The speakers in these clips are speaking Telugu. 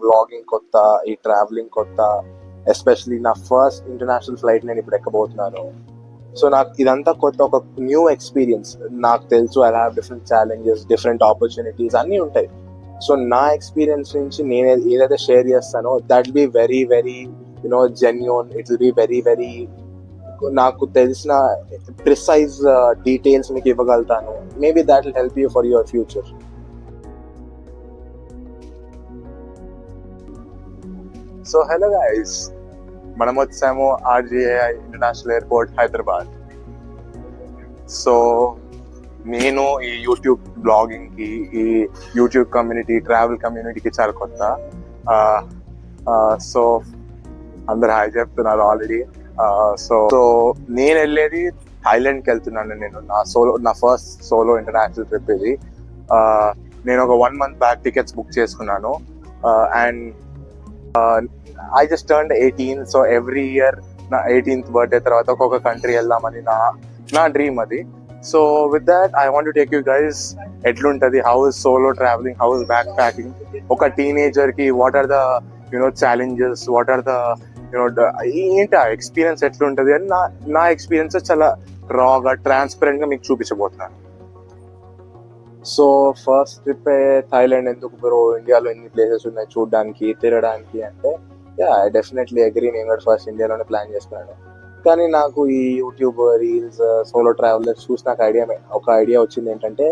వ్లాగింగ్ కొత్త, ఈ ట్రావెలింగ్ కొత్త, ఎస్పెషలీ నా ఫస్ట్ ఇంటర్నేషనల్ ఫ్లైట్ నేను ఇప్పుడు ఎక్కబోతున్నాను. సో నాకు ఇదంతా కొత్త, ఒక న్యూ ఎక్స్పీరియన్స్. నాకు తెలుసు I have different challenges, different opportunities అన్నీ ఉంటాయి. సో నా ఎక్స్పీరియన్స్ నుంచి నేను ఏదైతే షేర్ చేస్తానో that be very very genuine. It will be very very నాకు తెలిసిన ప్రిసైజ్ డీటెయిల్స్ మీకు ఇవ్వగలుగుతాను. Maybe that will help you for your future. So hello guys, మనం వచ్చాము RGI international airport Hyderabad. So నేను ఈ యూట్యూబ్ బ్లాగింగ్ కి, ఈ యూట్యూబ్ కమ్యూనిటీ, ట్రావెల్ కమ్యూనిటీకి చాలా కొత్త. సో అందరు హాయ్ చెప్తున్నారు ఆల్రెడీ. సో నేను వెళ్ళేది థాయిలాండ్కి వెళ్తున్నాను. నేను నా ఫస్ట్ సోలో ఇంటర్నేషనల్ ట్రిప్ ఇది. నేను ఒక 1 month బ్యాక్ టికెట్స్ బుక్ చేసుకున్నాను. And I just turned 18. So every year నా 18th బర్త్డే తర్వాత ఒక్కొక్క కంట్రీ వెళ్దామని నా డ్రీమ్ అది. So with that I want to take you guys ఎట్లుంటది, how is solo travelling, how is backpacking. ఒక టీనేజర్ కి what are the challenges, what are the ఏంటి ఆ ఎక్స్పీరియన్స్ ఎట్లుంటది అని నా ఎక్స్పీరియన్స్ చాలా రాగా, ట్రాన్స్పరెంట్ గా మీకు చూపించబోతున్నాను. So first trip Thailand. ఎందుకు బ్రో, ఇండియాలో ఎన్ని ప్లేసెస్ ఉన్నాయి చూడడానికి, తిరగడానికి అంటే ఐ డెఫినెట్లీ అగ్రీ. నేను కూడా ఫస్ట్ ఇండియాలోనే ప్లాన్ చేసుకున్నాను. కానీ నాకు ఈ యూట్యూబ్ రీల్స్, సోలో ట్రావెలర్స్ చూసి నాకు ఒక ఐడియా వచ్చింది ఏంటంటే,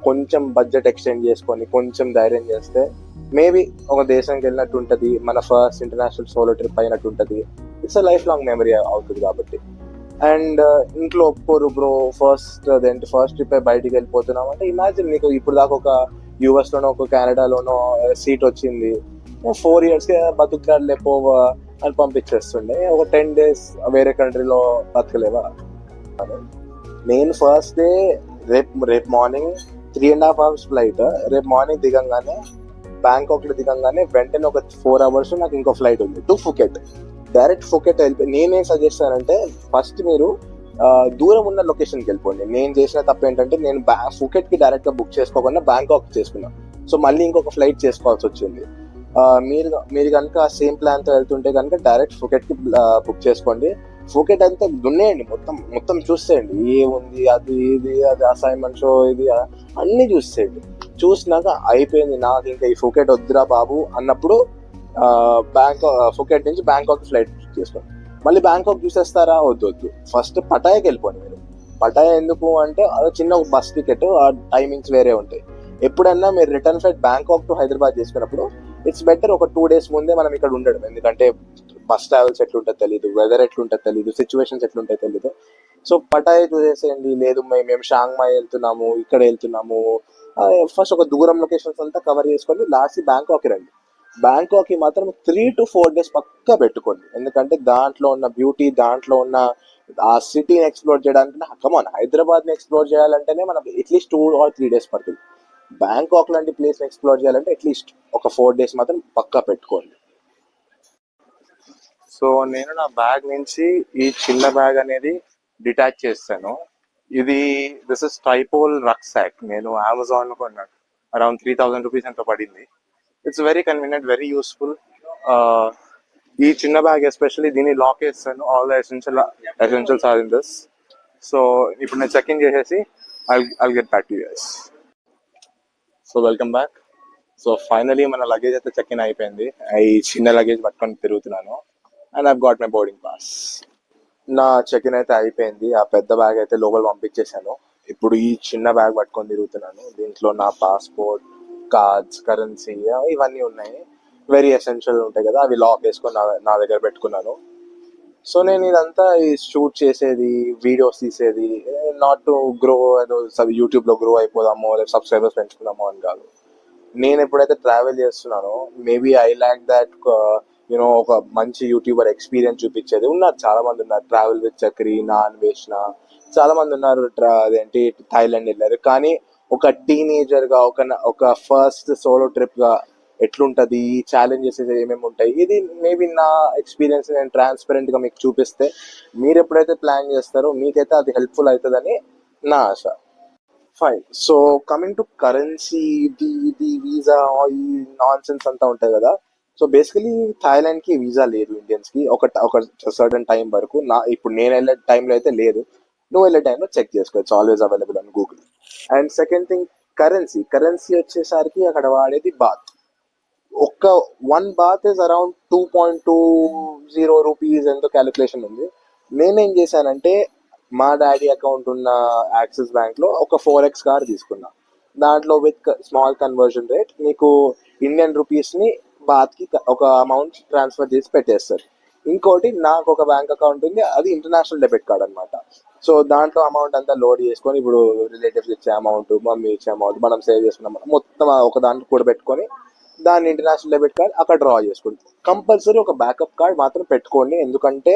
కొంచెం బడ్జెట్ ఎక్స్టెండ్ చేసుకొని కొంచెం ధైర్యం చేస్తే మేబీ ఒక దేశానికి వెళ్ళినట్టు ఉంటుంది, మన ఫస్ట్ ఇంటర్నేషనల్ సోలో ట్రిప్ అయినట్టు ఉంటుంది. It's a life long memory అవుతుంది కాబట్టి. అండ్ ఇంట్లో ఒప్పుకోరు బ్రో, ఫస్ట్ ట్రిప్ బయటికి వెళ్ళిపోతున్నాం అంటే. ఇమాజిన్, నీకు ఇప్పుడు దాకా ఒక యుఎస్ లోనో ఒక కెనడాలోనో సీట్ వచ్చింది, 4 years బతుకుతాడు లేపోవా అని పంపించేస్తుండే. ఒక 10 days వేరే కంట్రీలో బతకలేవా? నేను ఫస్ట్ డే రేపు మార్నింగ్ 3.5 hours ఫ్లైట్. రేపు మార్నింగ్ దిగంగానే, బ్యాంకాక్ లో దిగంగానే వెంటనే ఒక 4 hours నాకు ఇంకో ఫ్లైట్ ఉంది టు ఫుకెట్. డైరెక్ట్ ఫుకెట్ వెళ్ళిపోయి. నేనేం సజెస్ట్ చేస్తానంటే, ఫస్ట్ మీరు దూరం ఉన్న లొకేషన్కి వెళ్ళిపోండి. నేను చేసిన తప్పు ఏంటంటే, నేను ఫుకెట్ కి డైరెక్ట్ గా బుక్ చేసుకోకుండా బ్యాంకాక్ చేసుకున్నాను. సో మళ్ళీ ఇంకొక ఫ్లైట్ చేసుకోవాల్సి వచ్చింది. మీరు కనుక సేమ్ ప్లాన్ తో వెళ్తుంటే కనుక డైరెక్ట్ ఫుకెట్ కి బుక్ చేసుకోండి. ఫుకెట్ అంతా దున్నేయండి, మొత్తం చూసేయండి, ఏముంది, అది ఇది, అది అసైన్మెంట్ షో, ఇది అన్ని చూసేయండి. చూసినాక అయిపోయింది, నాకు ఇంకా ఈ ఫుకెట్ వద్దురా బాబు అన్నప్పుడు ఫుకెట్ నుంచి బ్యాంకాక్ ఫ్లైట్ బుక్ చేసుకోండి. మళ్ళీ బ్యాంకాక్ చూసేస్తారా? వద్దు, ఫస్ట్ పటాయాకి వెళ్ళిపోండి మీరు. పటాయా ఎందుకు అంటే, అది చిన్న బస్ టికెట్, ఆ టైమింగ్స్ వేరే ఉంటాయి. ఎప్పుడన్నా మీరు return flight Bangkok to Hyderabad చేసుకున్నప్పుడు ఇట్స్ బెటర్ ఒక 2 days ముందే మనం ఇక్కడ ఉండడం. ఎందుకంటే బస్ ట్రావెల్స్ ఎట్లుంటుందో తెలీదు, వెదర్ ఎట్లుంటుందో తెలీదు, సిచ్యువేషన్స్ ఎట్లుంటాయో తెలీదు. సో పటాయా చూసేసేయండి. లేదు మేము షాంగ్మాయ్ వెళ్తున్నాము, ఇక్కడ వెళ్తున్నాము, ఫస్ట్ ఒక దూరం లొకేషన్స్ అంతా కవర్ చేసుకోండి. లాస్ట్ బ్యాంకాక్ రండి. బ్యాంకాక్ కి మాత్రం 3 to 4 days పక్కా పెట్టుకోండి. ఎందుకంటే దాంట్లో ఉన్న బ్యూటీ, దాంట్లో ఉన్న ఆ సిటీని ఎక్స్ప్లోర్ చేయడానికి, కమాన్, హైదరాబాద్ ని ఎక్స్ప్లోర్ చేయాలంటేనే మనకు అట్లీస్ట్ 2 or 3 days పడుతుంది. బ్యాంకాక్ లాంటి ప్లేస్ ఎక్స్ప్లోర్ చేయాలంటే అట్లీస్ట్ ఒక 4 days మాత్రం పక్కా పెట్టుకోండి. సో నేను నా బ్యాగ్ నుంచి ఈ చిన్న బ్యాగ్ అనేది డిటాచ్ చేస్తాను. దిస్ ఇస్ ట్రైపోల్ రక్ సాక్. నేను అమెజాన్ లో కొన్నాను. అరౌండ్ 3,000 rupees ఎంతో పడింది. It's very convenient, very useful. ఈ చిన్న బ్యాగ్ ఎస్పెషల్లీ దీన్ని లాక్ చేస్తాను. All the essentials are in this. So ఇప్పుడు నేను చెక్ ఇన్ చేసేసి I'll get back to you guys. So welcome back. So finally మన లగేజ్ అయితే చెక్ ఇన్ అయిపోయింది. ఈ చిన్న లగేజ్ పట్టుకొని తిరుగుతున్నాను. And I've got my boarding pass. నా చెక్ ఇన్ అయితే అయిపోయింది. ఆ పెద్ద బ్యాగ్ అయితే లోపల పంపించేశాను. ఇప్పుడు ఈ చిన్న బ్యాగ్ పట్టుకొని తిరుగుతున్నాను. దీంట్లో నా పాస్పోర్ట్, కార్డ్స్, కరెన్సీ ఇవన్నీ ఉన్నాయి. వెరీ ఎసెన్షియల్ ఉంటాయి కదా, అవి లాక్ వేసుకొని నా దగ్గర పెట్టుకున్నాను. సో నేను ఇదంతా షూట్ చేసేది, వీడియోస్ తీసేది నాట్ టు గ్రో, ఏదో యూట్యూబ్ లో గ్రో అయిపోదామో లేదా సబ్స్క్రైబర్స్ పెంచుకుందామో అని కాదు. నేను ఎప్పుడైతే ట్రావెల్ చేస్తున్నానో మేబీ ఐ ల్యాక్ దాట్ ఒక మంచి యూట్యూబర్ ఎక్స్పీరియన్స్ చూపించేది. ఉన్నారు, చాలా మంది ఉన్నారు. ట్రావెల్ విత్ చక్రి, నా అన్వేషణ, చాలా మంది ఉన్నారు. అదేంటి థాయిలాండ్ వెళ్ళారు. కానీ ఒక టీనేజర్ గా, ఒక ఫస్ట్ సోలో ట్రిప్ గా ఎట్లుంటది, ఛాలెంజెస్ ఏమేమి ఉంటాయి, ఇది మేబీ నా ఎక్స్పీరియన్స్ నేను ట్రాన్స్పరెంట్ గా మీకు చూపిస్తే మీరు ఎప్పుడైతే ప్లాన్ చేస్తారో మీకైతే అది హెల్ప్ఫుల్ అవుతుందని నా ఆశ. Fine. So coming to currency, ఇది వీసా, ఈ నాన్ సెన్స్ అంతా ఉంటాయి కదా, సో బేసికలీ థాయిలాండ్ కి వీసా లేదు ఇండియన్స్ కి ఒక సర్టన్ టైం వరకు. ఇప్పుడు నేను వెళ్ళే టైంలో అయితే లేదు. నువ్వు వెళ్ళే టైంలో చెక్ చేసుకోవచ్చు, ఆల్వేస్ అవైలబుల్ అని Google. And second thing, currency వచ్చేసరికి అక్కడ వాడేది బాత్. ఒక్క 1 బాత్ ఇస్ అరౌండ్ 2.20 రూపీస్ ఎంతో క్యాలిక్యులేషన్ ఉంది. నేనేం చేశానంటే మా డాడీ అకౌంట్ ఉన్న యాక్సిస్ బ్యాంక్ లో ఒక 4x కార్డ్ తీసుకున్నా. దాంట్లో విత్ స్మాల్ కన్వర్షన్ రేట్ నీకు ఇండియన్ రూపీస్ ని బాత్ కి ఒక అమౌంట్ ట్రాన్స్ఫర్ చేసి పెట్టేస్తారు. ఇంకోటి, నాకు ఒక బ్యాంక్ అకౌంట్ ఉంది, అది ఇంటర్నేషనల్ డెబిట్ కార్డ్ అనమాట. సో దాంట్లో అమౌంట్ అంతా లోడ్ చేసుకొని, ఇప్పుడు రిలేటివ్స్ ఇచ్చే అమౌంట్, మమ్మీ ఇచ్చే అమౌంట్, మనం సేవ్ చేసుకున్న amount మొత్తం ఒక దాంట్లో కూడా పెట్టుకొని దాన్ని ఇంటర్నేషనల్ డెబిట్ కార్డ్ అక్కడ డ్రా చేసుకోండి. కంపల్సరీ ఒక బ్యాకప్ కార్డ్ మాత్రం పెట్టుకోండి. ఎందుకంటే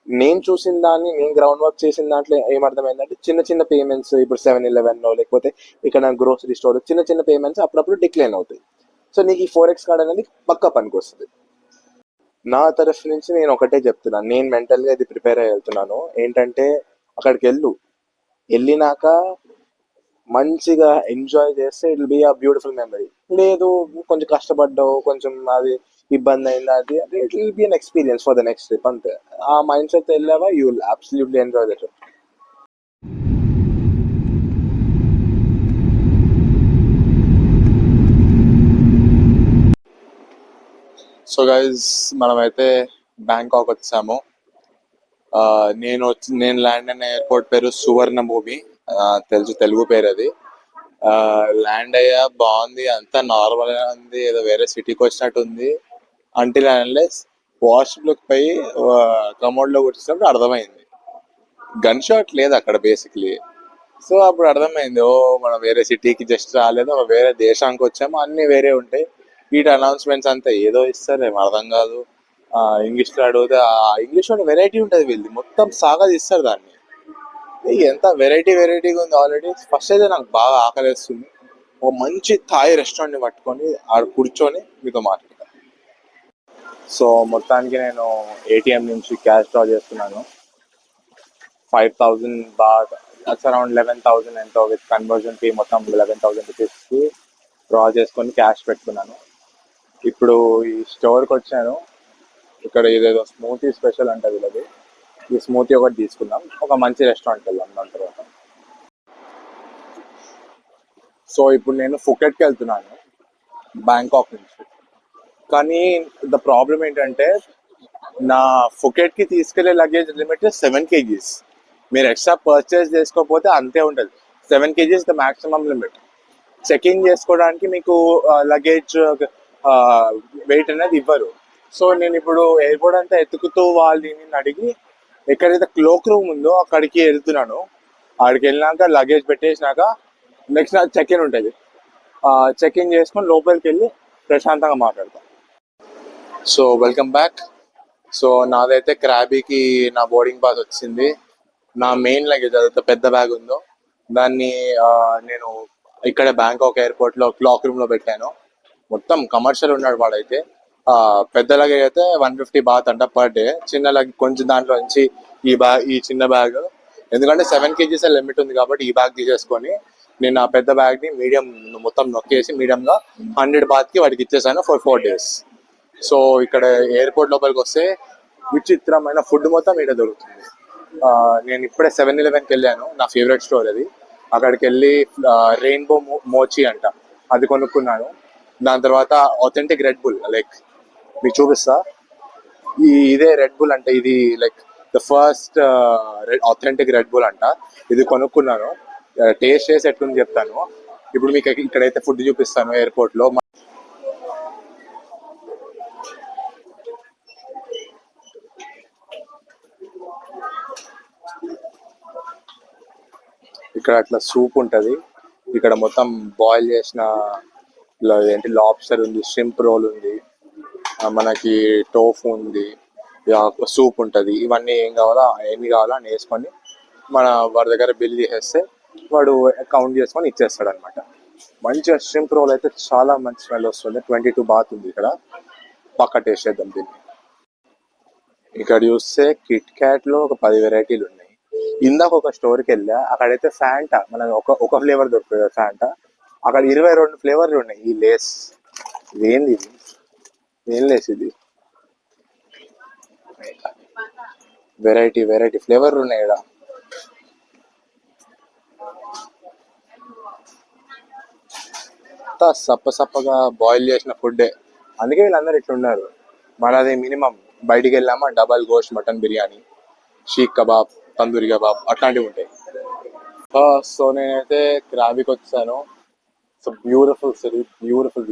నేను చూసిన దాన్ని, నేను గ్రౌండ్ వర్క్ చేసిన దాంట్లో ఏమర్థమైందంటే, చిన్న చిన్న పేమెంట్స్, ఇప్పుడు 7-Eleven లో లేకపోతే ఇక్కడ గ్రోసరీ స్టోర్, చిన్న చిన్న పేమెంట్స్ అప్పుడప్పుడు డిక్లైన్ అవుతాయి. సో నీకు ఈ 4x కార్డ్ అనేది పక్కా పనికి వస్తుంది. నా తరఫు నుంచి నేను ఒకటే చెప్తున్నాను, నేను మెంటల్ గా ఇది ప్రిపేర్ అయ్యి వెళ్తున్నాను. ఏంటంటే అక్కడికి వెళ్ళినాక మంచిగా ఎంజాయ్ చేస్తే it will be a beautiful memory. లేదు కొంచెం కష్టపడ్డావు, కొంచెం అది ఇబ్బంది అయింది, అది it will be an experience for the next trip అంతే. ఆ మైండ్ సెట్ వెళ్ళావా, you will absolutely enjoy the trip. So guys, మనమైతే బ్యాంకాక్ వచ్చాము. నేను ల్యాండ్ అయిన ఎయిర్పోర్ట్ పేరు సువర్ణ భూమి, తెలుసు, తెలుగు పేరు అది. ల్యాండ్ అయ్యా, బాగుంది, అంతా నార్మల్ గా ఉంది, ఏదో వేరే సిటీకి వచ్చినట్టు ఉంది. అంటిల్ అన్లెస్ వాష్రూమ్ లోకి పోయి కమోడ్ లో కూర్చున్నప్పుడు అర్థమైంది, గన్ షాట్ లేదు అక్కడ బేసిక్లీ. సో అప్పుడు అర్థమైంది, ఓ మనం వేరే సిటీకి జస్ట్ రాలేదు, వేరే దేశానికి వచ్చాము, అన్ని వేరే ఉంటాయి. వీటి అనౌన్స్మెంట్స్ అంతా ఏదో ఇస్తారు, ఏం అర్థం కాదు. ఇంగ్లీష్ లో అడిగితే ఆ ఇంగ్లీష్ లో వెరైటీ ఉంటుంది, వీళ్ళది మొత్తం సాగా తీస్తారు దాన్ని. ఎంత వెరైటీగా ఉంది. ఆల్రెడీ ఫస్ట్ అయితే నాకు బాగా ఆకలిస్తుంది, ఒక మంచి థాయ్ రెస్టారెంట్ ని పట్టుకొని ఆడ కూర్చొని మీతో మాట్లాడతాను. సో మొత్తానికి నేను ఏటీఎం నుంచి క్యాష్ డ్రా చేస్తున్నాను. 5,000 బాత్, దట్స్ అరౌండ్ 11,000 ఎంతో, విత్ కన్వర్జన్ ఫీ మొత్తం 11,000 రూపీస్ కి డ్రా చేసుకొని క్యాష్ పెట్టుకున్నాను. ఇప్పుడు ఈ స్టోర్కి వచ్చాను. ఇక్కడ ఇదేదో స్మూతీ స్పెషల్ అంటే వీళ్ళది. ఈ స్మూతీ ఒకటి తీసుకున్నాం, ఒక మంచి రెస్టారెంట్కి వెళ్ళాం దాని తర్వాత. సో ఇప్పుడు నేను ఫుకెట్కి వెళ్తున్నాను బ్యాంకాక్ నుంచి. కానీ ద ప్రాబ్లం ఏంటంటే, నా ఫుకెట్ కి తీసుకెళ్లే లగేజ్ లిమిట్ 7 kgs. మీరు ఎక్స్ట్రా పర్చేస్ చేసుకోకపోతే అంతే ఉంటుంది, 7 kgs the maximum limit. Checking చేసుకోవడానికి మీకు లగేజ్ వెయిట్ అనేది ఇవ్వరు. సో నేను ఇప్పుడు ఎయిర్పోర్ట్ అంతా ఎత్తుకుతూ వాళ్ళని అడిగి ఎక్కడైతే క్లోక్ రూమ్ ఉందో అక్కడికి వెళ్తున్నాను. అక్కడికి వెళ్ళినాక లగేజ్ పెట్టేసినాక నెక్స్ట్ నాకు చెక్ ఇన్ ఉంటుంది. చెక్ ఇన్ చేసుకొని లోపలికి వెళ్ళి ప్రశాంతంగా మాట్లాడతాం. So welcome back. సో నాదైతే క్రాబీకి నా బోర్డింగ్ పాస్ వచ్చింది. నా మెయిన్ లగేజ్ అదైతే పెద్ద బ్యాగ్ ఉందో దాన్ని నేను ఇక్కడ బ్యాంకాక్ ఎయిర్పోర్ట్ లో క్లాక్ రూమ్ లో పెట్టాను. మొత్తం కమర్షియల్ ఉన్నాడు వాడైతే. పెద్ద లగేజ్ అయితే 150 బాత్ అంట పర్ డే. చిన్న లగేజ్ కొంచెం దాంట్లో నుంచి ఈ చిన్న బ్యాగ్, ఎందుకంటే 7 kgs లిమిట్ ఉంది కాబట్టి ఈ బ్యాగ్ తీసేసుకొని నేను ఆ పెద్ద బ్యాగ్ ని మీడియం మొత్తం నొక్కేసి మీడియం గా 100 బాత్ కి వాడికి ఇచ్చేసాను ఫర్ 4 days. సో ఇక్కడ ఎయిర్పోర్ట్ లోపలికి వస్తే విచిత్రమైన ఫుడ్ మొత్తం ఇక్కడ దొరుకుతుంది. నేను ఇప్పుడే 7-Elevenకి వెళ్ళాను, నా ఫేవరెట్ స్టోర్ అది. అక్కడికి వెళ్ళి రెయిన్బో మోచి అంట అది కొనుక్కున్నాను. దాని తర్వాత ఆథెంటిక్ రెడ్ బుల్, లైక్ మీకు చూపిస్తా. ఇదే రెడ్ బుల్ అంటే, ఇది like the first authentic red bull అంట. ఇది కొనుక్కున్నాను, టేస్ట్ చేసి ఎట్లుంది చెప్తాను. ఇప్పుడు మీకు ఇక్కడైతే ఫుడ్ చూపిస్తాను ఎయిర్పోర్ట్ లో. ఇక్కడ అట్లా సూప్ ఉంటది, ఇక్కడ మొత్తం బాయిల్ చేసిన ఏంటి లాబ్స్టర్ ఉంది, షింప్ రోల్ ఉంది, మనకి టోఫు ఉంది, సూప్ ఉంటది. ఇవన్నీ ఏమి కావాలో అని వేసుకొని మన వాడి దగ్గర బిల్ చేసేస్తే వాడు కౌంట్ చేసుకొని ఇచ్చేస్తాడు అనమాట. మంచిగా షింప్ రోల్ అయితే చాలా మంచి స్మెల్ వస్తుంది. 22 బాత్ ఉంది ఇక్కడ, పక్క టేస్ట్ చేద్దాం దీన్ని. ఇక్కడ చూస్తే కిట్ క్యాట్ లో ఒక 10 వెరైటీలు ఉన్నాయి. ఇందాక ఒక స్టోర్కి వెళ్ళా, అక్కడైతే ఫ్యాంటా మనకి ఒక ఫ్లేవర్ దొరుకుతుంది ఫ్యాంటా. అక్కడ 22 ఫ్లేవర్లు ఉన్నాయి. ఈ లేస్ ఏంది ఇది? ఏం లేసి ఇది వెరైటీ వెరైటీ ఫ్లేవర్ ఉన్నాయి ఇక్కడ. అంతా సప్ప సప్పగా బాయిల్ చేసిన ఫుడ్డే, అందుకే వీళ్ళందరూ ఇట్లున్నారు. మనది మినిమం బయటికి వెళ్ళామా double gosht mutton biryani, seekh kebab, tandoori kebab అట్లాంటివి ఉంటాయి. సో నేనైతే క్రాబీకి వచ్చాను. It's beautiful city, beautiful.